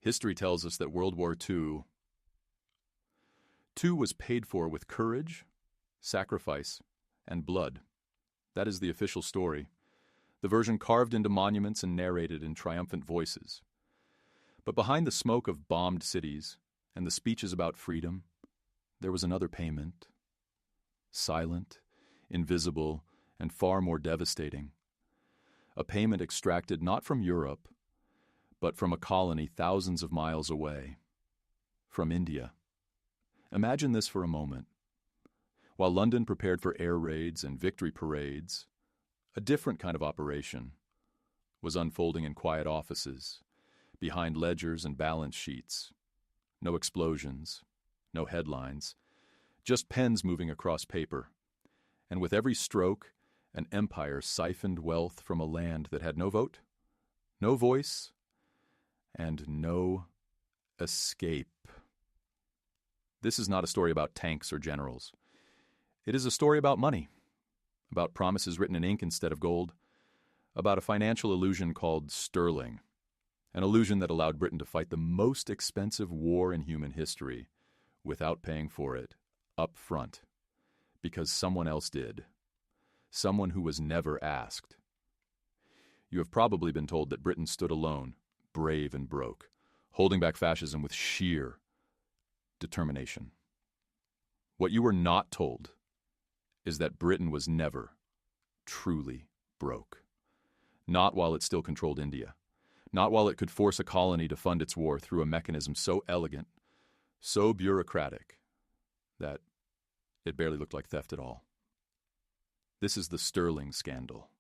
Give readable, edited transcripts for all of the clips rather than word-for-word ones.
History tells us that World War II was paid for with courage, sacrifice, and blood. That is the official story, the version carved into monuments and narrated in triumphant voices. But behind the smoke of bombed cities and the speeches about freedom, there was another payment, silent, invisible, and far more devastating. A payment extracted not from Europe, but from a colony thousands of miles away, from India. Imagine this for a moment. While London prepared for air raids and victory parades, a different kind of operation was unfolding in quiet offices, behind ledgers and balance sheets. No explosions, no headlines, just pens moving across paper. And with every stroke, an empire siphoned wealth from a land that had no vote, no voice, and no escape. This is not a story about tanks or generals. It is a story about money, about promises written in ink instead of gold, about a financial illusion called sterling, an illusion that allowed Britain to fight the most expensive war in human history without paying for it up front, because someone else did, someone who was never asked. You have probably been told that Britain stood alone, brave and broke, holding back fascism with sheer determination. What you were not told is that Britain was never truly broke. Not while it still controlled India. Not while it could force a colony to fund its war through a mechanism so elegant, so bureaucratic, that it barely looked like theft at all. This is the Sterling scandal.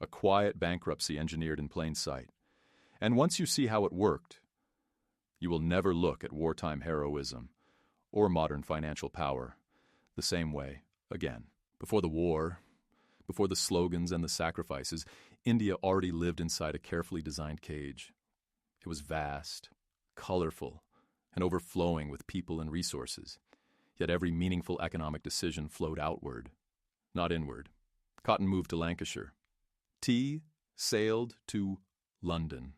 A quiet bankruptcy engineered in plain sight. And once you see how it worked, you will never look at wartime heroism or modern financial power the same way again. Before the war, before the slogans and the sacrifices, India already lived inside a carefully designed cage. It was vast, colorful, and overflowing with people and resources. Yet every meaningful economic decision flowed outward, not inward. Cotton moved to Lancashire. Tea sailed to London.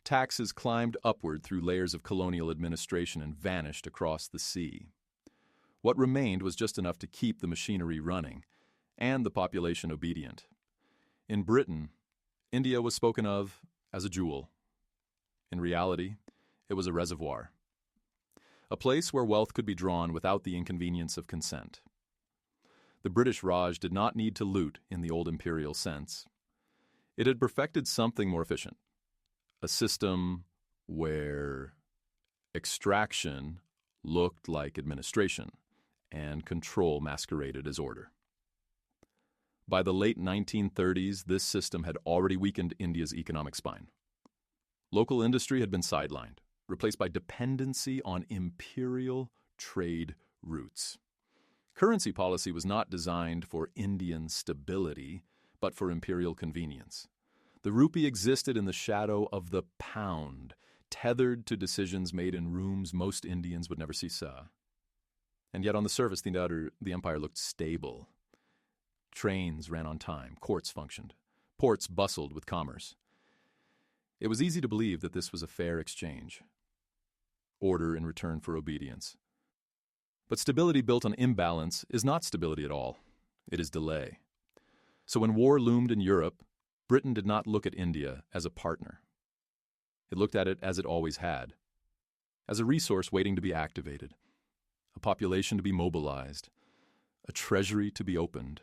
Taxes climbed upward through layers of colonial administration and vanished across the sea. What remained was just enough to keep the machinery running and the population obedient. In Britain, India was spoken of as a jewel. In reality, it was a reservoir. A place where wealth could be drawn without the inconvenience of consent. The British Raj did not need to loot in the old imperial sense. It had perfected something more efficient. A system where extraction looked like administration and control masqueraded as order. By the late 1930s, this system had already weakened India's economic spine. Local industry had been sidelined, replaced by dependency on imperial trade routes. Currency policy was not designed for Indian stability, but for imperial convenience. The rupee existed in the shadow of the pound, tethered to decisions made in rooms most Indians would never see saw. And yet on the surface, the empire looked stable. Trains ran on time, courts functioned, ports bustled with commerce. It was easy to believe that this was a fair exchange. Order in return for obedience. But stability built on imbalance is not stability at all. It is delay. So when war loomed in Europe, Britain did not look at India as a partner. It looked at it as it always had, as a resource waiting to be activated, a population to be mobilized, a treasury to be opened,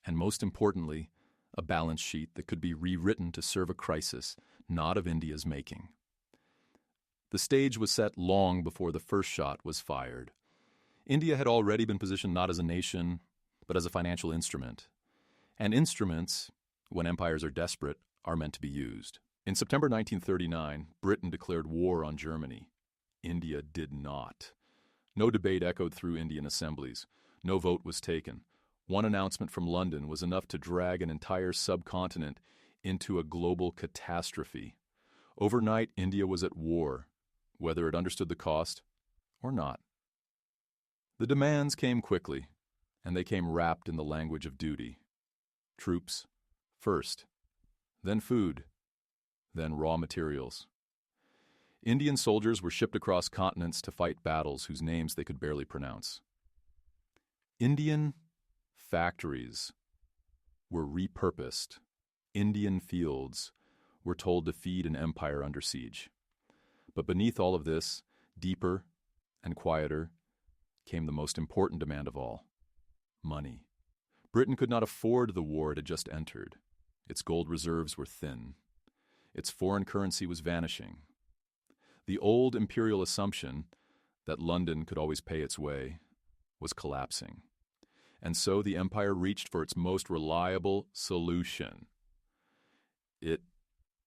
and most importantly, a balance sheet that could be rewritten to serve a crisis not of India's making. The stage was set long before the first shot was fired. India had already been positioned not as a nation, but as a financial instrument. And instruments, when empires are desperate, are meant to be used. In September 1939, Britain declared war on Germany. India did not. No debate echoed through Indian assemblies. No vote was taken. One announcement from London was enough to drag an entire subcontinent into a global catastrophe. Overnight, India was at war, whether it understood the cost or not. The demands came quickly, and they came wrapped in the language of duty. Troops first, then food, then raw materials. Indian soldiers were shipped across continents to fight battles whose names they could barely pronounce. Indian factories were repurposed. Indian fields were told to feed an empire under siege. But beneath all of this, deeper and quieter, came the most important demand of all: money. Britain could not afford the war it had just entered. Its gold reserves were thin. Its foreign currency was vanishing. The old imperial assumption that London could always pay its way was collapsing. And so the empire reached for its most reliable solution. It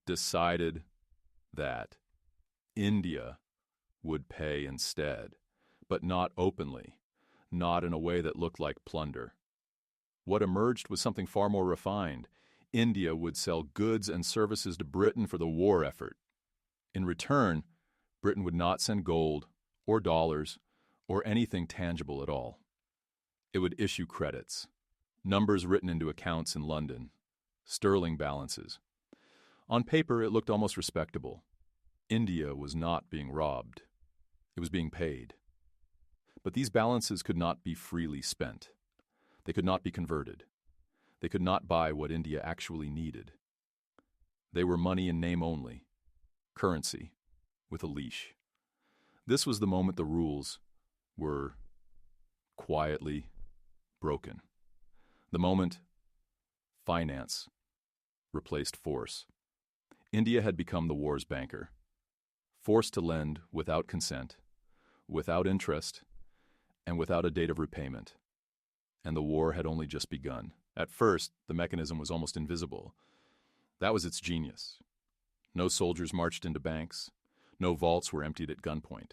decided that India would pay instead, but not openly, not in a way that looked like plunder. What emerged was something far more refined. India would sell goods and services to Britain for the war effort. In return, Britain would not send gold or dollars or anything tangible at all. It would issue credits, numbers written into accounts in London, sterling balances. On paper, it looked almost respectable. India was not being robbed. It was being paid. But these balances could not be freely spent. They could not be converted. They could not buy what India actually needed. They were money in name only, currency with a leash. This was the moment the rules were quietly broken. The moment finance replaced force. India had become the war's banker, forced to lend without consent, without interest, and without a date of repayment. And the war had only just begun. At first, the mechanism was almost invisible. That was its genius. No soldiers marched into banks. No vaults were emptied at gunpoint.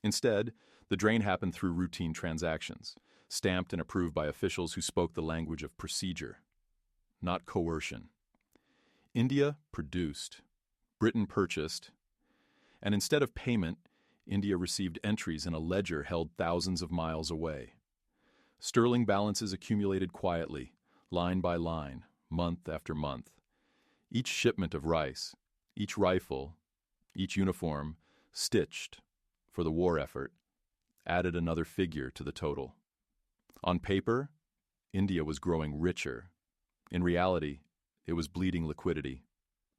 Instead, the drain happened through routine transactions, stamped and approved by officials who spoke the language of procedure, not coercion. India produced, Britain purchased, and instead of payment, India received entries in a ledger held thousands of miles away. Sterling balances accumulated quietly, line by line, month after month. Each shipment of rice, each rifle, each uniform, stitched for the war effort, added another figure to the total. On paper, India was growing richer. In reality, it was bleeding liquidity.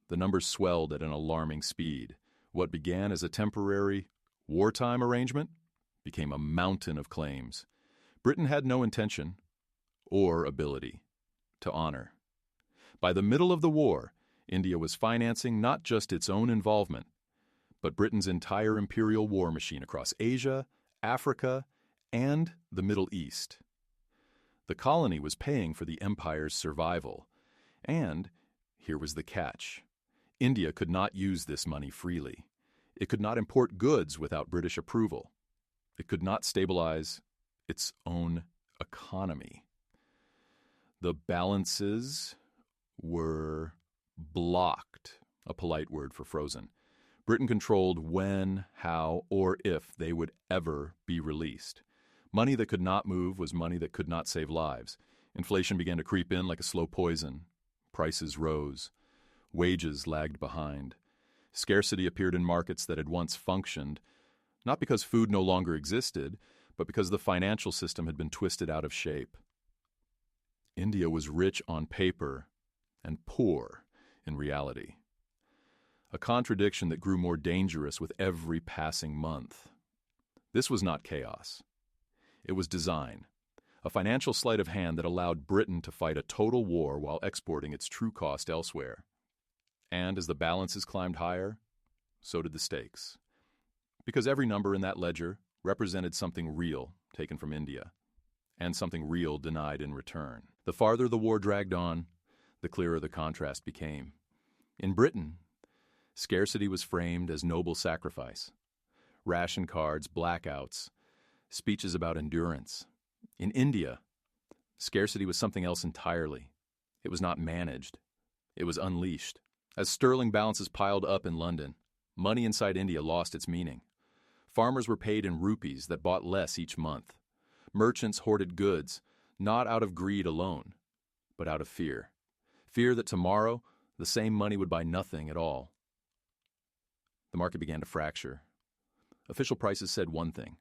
The numbers swelled at an alarming speed. What began as a temporary wartime arrangement became a mountain of claims Britain had no intention or ability to honor. By the middle of the war, India was financing not just its own involvement, but Britain's entire imperial war machine across Asia, Africa, and the Middle East. The colony was paying for the empire's survival. And here was the catch. India could not use this money freely. It could not import goods without British approval. It could not stabilize its own economy. The balances were blocked, a polite word for frozen. Britain controlled when, how, or if they would ever be released. Money that could not move was money that could not save lives. Inflation began to creep in like a slow poison. Prices rose. Wages lagged behind. Scarcity appeared in markets that had once functioned, not because food no longer existed, but because the financial system had been twisted out of shape. India was rich on paper and poor in reality. A contradiction that grew more dangerous with every passing month. This was not chaos. It was design, a financial sleight of hand that allowed Britain to fight a total war while exporting its true cost elsewhere. And as the balances climbed higher, so did the stakes. Because every number in that ledger represented something real taken from India, and something real denied in return. The farther the war dragged on, the clearer the contrast became. In Britain, scarcity was framed as noble sacrifice. Ration cards, blackouts, speeches about endurance. In India, scarcity was something else entirely. It was not managed. It was unleashed. As sterling balances piled up in London, money inside India lost its meaning. Farmers were paid in rupees that bought less each month. Merchants hoarded goods, not out of greed alone, but out of fear. Fear that tomorrow, the same money would buy nothing at all. The market began to fracture. Official prices said one thing.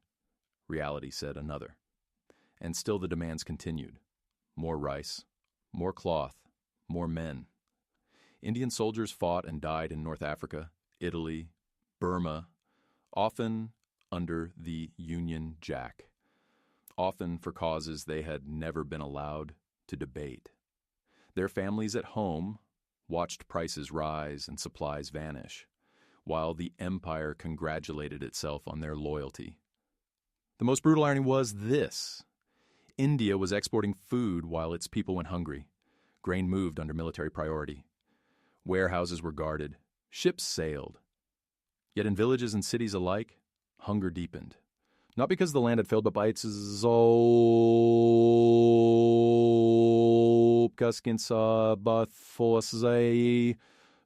Reality said another. And still the demands continued. More rice, more cloth, more men. Indian soldiers fought and died in North Africa, Italy, Burma, often under the Union Jack, often for causes they had never been allowed to debate. Their families at home watched prices rise and supplies vanish, while the empire congratulated itself on their loyalty. The most brutal irony was this. India was exporting food while its people went hungry. Grain moved under military priority. Warehouses were guarded. Ships sailed. Yet in villages and cities alike, hunger deepened. Not because the land had failed, but by its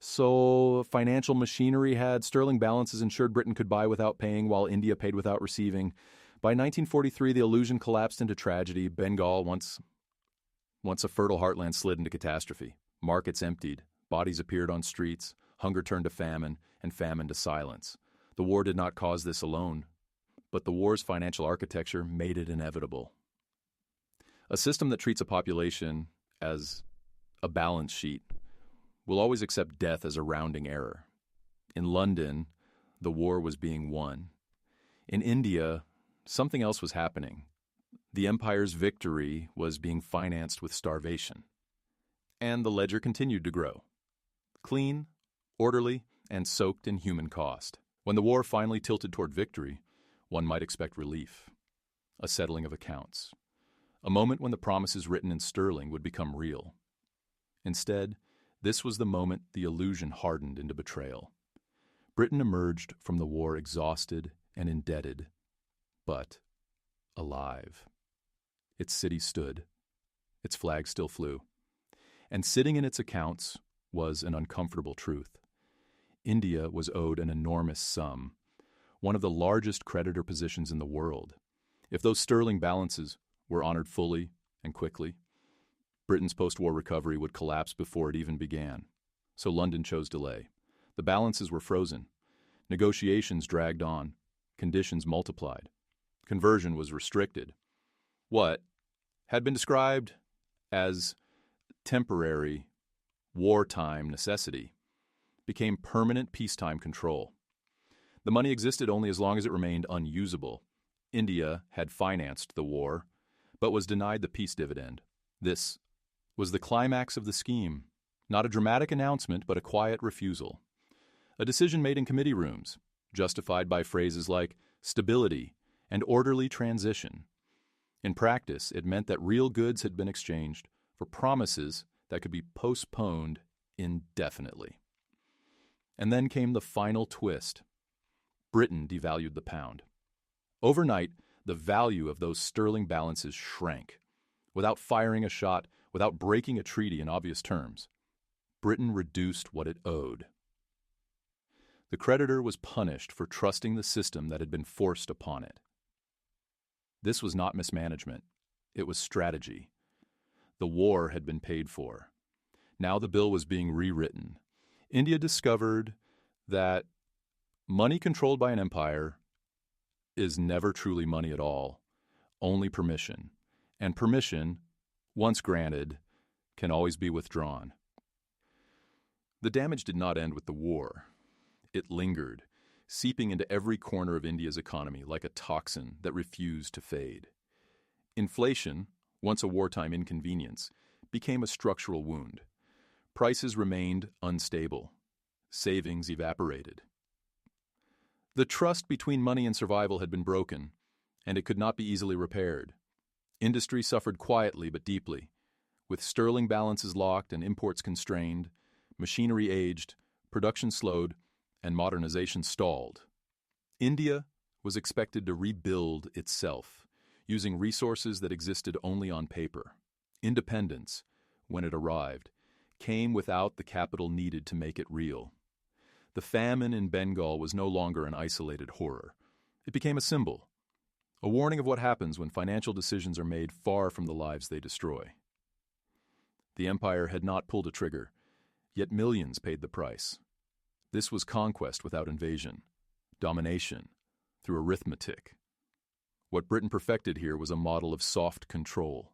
so financial machinery had sterling balances ensured Britain could buy without paying, while India paid without receiving. By 1943, the illusion collapsed into tragedy. Bengal, once a fertile heartland, slid into catastrophe. Markets emptied. Bodies appeared on streets. Hunger turned to famine, and famine to silence. The war did not cause this alone, but the war's financial architecture made it inevitable. A system that treats a population as a balance sheet will always accept death as a rounding error. In London, the war was being won. In India, something else was happening. The empire's victory was being financed with starvation. And the ledger continued to grow. Clean, orderly, and soaked in human cost. When the war finally tilted toward victory, one might expect relief, a settling of accounts, a moment when the promises written in sterling would become real. Instead, this was the moment the illusion hardened into betrayal. Britain emerged from the war exhausted and indebted, but alive. Its city stood. Its flag still flew. And sitting in its accounts was an uncomfortable truth. India was owed an enormous sum, one of the largest creditor positions in the world. If those sterling balances were honored fully and quickly, Britain's post-war recovery would collapse before it even began. So London chose delay. The balances were frozen. Negotiations dragged on. Conditions multiplied. Conversion was restricted. What had been described as temporary wartime necessity became permanent peacetime control. The money existed only as long as it remained unusable. India had financed the war, but was denied the peace dividend. This was the climax of the scheme, not a dramatic announcement, but a quiet refusal. A decision made in committee rooms, justified by phrases like stability and orderly transition. In practice, it meant that real goods had been exchanged for promises that could be postponed indefinitely. And then came the final twist. Britain devalued the pound. Overnight, the value of those sterling balances shrank. Without firing a shot, without breaking a treaty in obvious terms, Britain reduced what it owed. The creditor was punished for trusting the system that had been forced upon it. This was not mismanagement. It was strategy. The war had been paid for. Now the bill was being rewritten. India discovered that money controlled by an empire is never truly money at all, only permission. And permission, once granted, can always be withdrawn. The damage did not end with the war. It lingered, seeping into every corner of India's economy like a toxin that refused to fade. Inflation, once a wartime inconvenience, became a structural wound. Prices remained unstable. Savings evaporated. The trust between money and survival had been broken, and it could not be easily repaired. Industry suffered quietly but deeply. With sterling balances locked and imports constrained, machinery aged, production slowed, and modernization stalled. India was expected to rebuild itself, using resources that existed only on paper. Independence, when it arrived, came without the capital needed to make it real. The famine in Bengal was no longer an isolated horror. It became a symbol, a warning of what happens when financial decisions are made far from the lives they destroy. The empire had not pulled a trigger, yet millions paid the price. This was conquest without invasion, domination through arithmetic. What Britain perfected here was a model of soft control,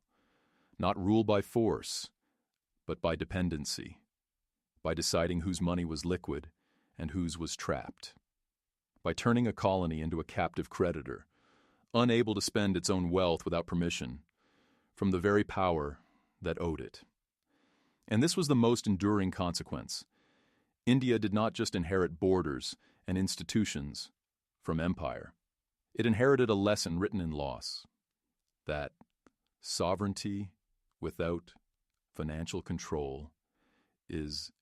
not rule by force, but by dependency, by deciding whose money was liquid and whose was trapped, by turning a colony into a captive creditor, unable to spend its own wealth without permission from the very power that owed it. And this was the most enduring consequence. India did not just inherit borders and institutions from empire. It inherited a lesson written in loss, that sovereignty without financial control is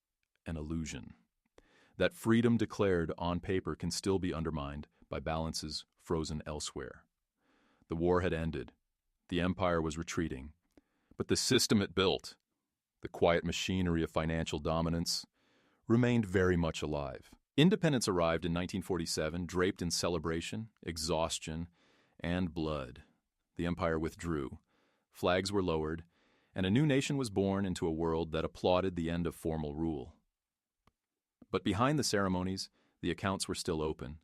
an illusion, that freedom declared on paper can still be undermined by balances frozen elsewhere. The war had ended. The empire was retreating. But the system it built, the quiet machinery of financial dominance, remained very much alive. Independence arrived in 1947, draped in celebration, exhaustion, and blood. The empire withdrew. Flags were lowered, and a new nation was born into a world that applauded the end of formal rule. But behind the ceremonies, the accounts were still open,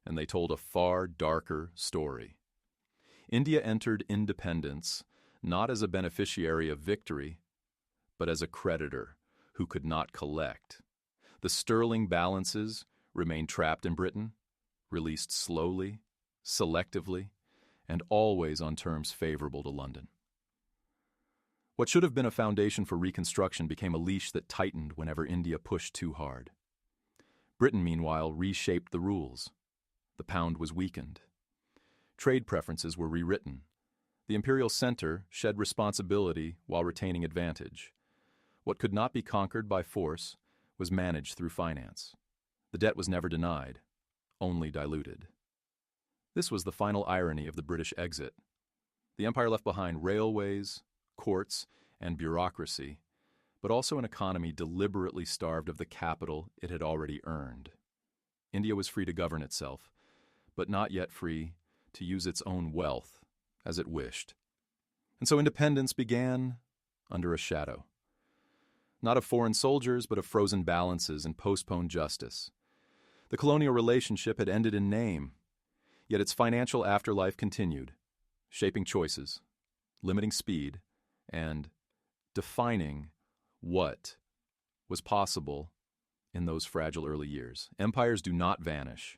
and they told a far darker story. India entered independence not as a beneficiary of victory, but as a creditor who could not collect. The sterling balances remained trapped in Britain, released slowly, selectively, and always on terms favorable to London. What should have been a foundation for reconstruction became a leash that tightened whenever India pushed too hard. Britain, meanwhile, reshaped the rules. The pound was weakened. Trade preferences were rewritten. The imperial center shed responsibility while retaining advantage. What could not be conquered by force was managed through finance. The debt was never denied, only diluted. This was the final irony of the British exit. The empire left behind railways, courts, and bureaucracy, but also an economy deliberately starved of the capital it had already earned. India was free to govern itself, but not yet free to use its own wealth as it wished. And so independence began under a shadow. Not of foreign soldiers, but of frozen balances and postponed justice. The colonial relationship had ended in name, yet its financial afterlife continued, shaping choices, limiting speed, and defining what was possible in those fragile early years. Empires do not vanish.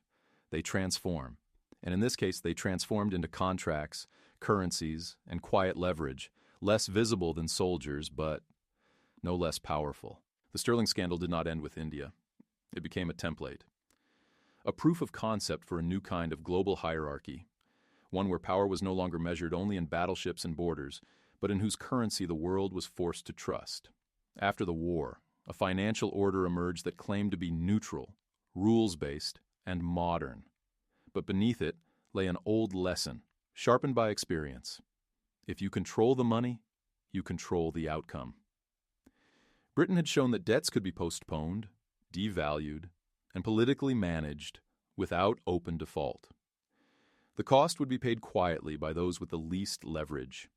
They transform. And in this case, they transformed into contracts, currencies, and quiet leverage, less visible than soldiers, but no less powerful. The sterling scandal did not end with India. It became a template, a proof of concept for a new kind of global hierarchy, one where power was no longer measured only in battleships and borders, but in whose currency the world was forced to trust. After the war, a financial order emerged that claimed to be neutral, rules-based, and modern. But beneath it lay an old lesson, sharpened by experience. If you control the money, you control the outcome. Britain had shown that debts could be postponed, devalued, and politically managed without open default. The cost would be paid quietly by those with the least leverage.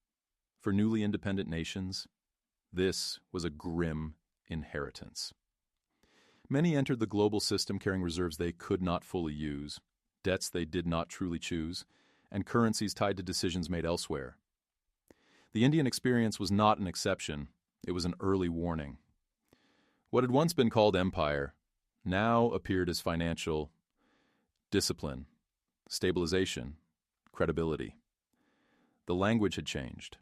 For newly independent nations, this was a grim inheritance. Many entered the global system carrying reserves they could not fully use, debts they did not truly choose, and currencies tied to decisions made elsewhere. The Indian experience was not an exception, it was an early warning. What had once been called empire now appeared as financial discipline, stabilization, credibility. The language had changed.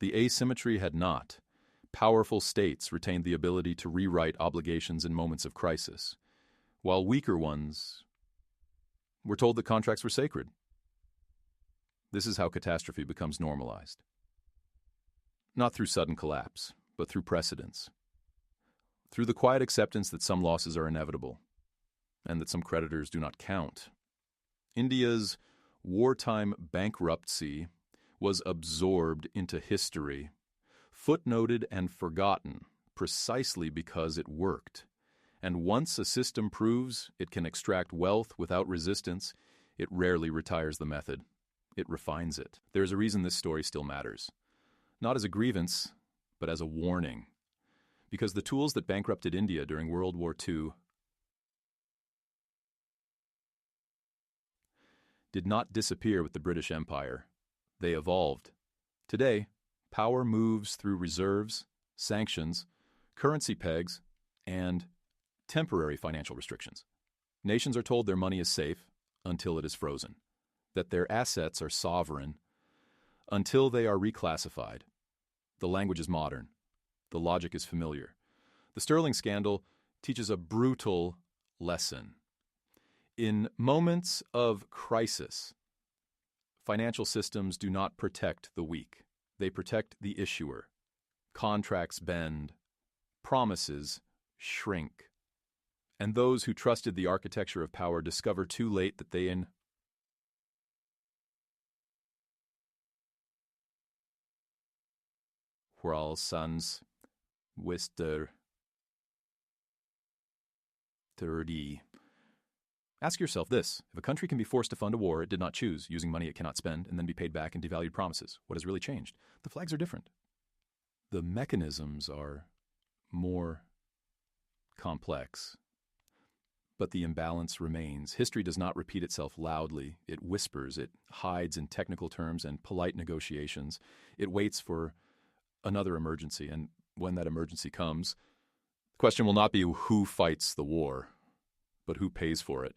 The asymmetry had not. Powerful states retained the ability to rewrite obligations in moments of crisis, while weaker ones were told that contracts were sacred. This is how catastrophe becomes normalized. Not through sudden collapse, but through precedence. Through the quiet acceptance that some losses are inevitable, and that some creditors do not count. India's wartime bankruptcy was absorbed into history, footnoted and forgotten precisely because it worked. And once a system proves it can extract wealth without resistance, it rarely retires the method. It refines it. There's a reason this story still matters. Not as a grievance, but as a warning. Because the tools that bankrupted India during World War II did not disappear with the British Empire. They evolved. Today, power moves through reserves, sanctions, currency pegs, and temporary financial restrictions. Nations are told their money is safe until it is frozen, that their assets are sovereign until they are reclassified. The language is modern. The logic is familiar. The Sterling scandal teaches a brutal lesson. In moments of crisis, financial systems do not protect the weak. They protect the issuer. Contracts bend. Promises shrink. And those who trusted the architecture of power discover too late that they were all sons, Wister 30. Ask yourself this: if a country can be forced to fund a war it did not choose, using money it cannot spend, and then be paid back in devalued promises, what has really changed? The flags are different. The mechanisms are more complex. But the imbalance remains. History does not repeat itself loudly. It whispers. It hides in technical terms and polite negotiations. It waits for another emergency. And when that emergency comes, the question will not be who fights the war, but who pays for it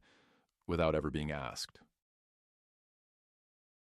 without ever being asked.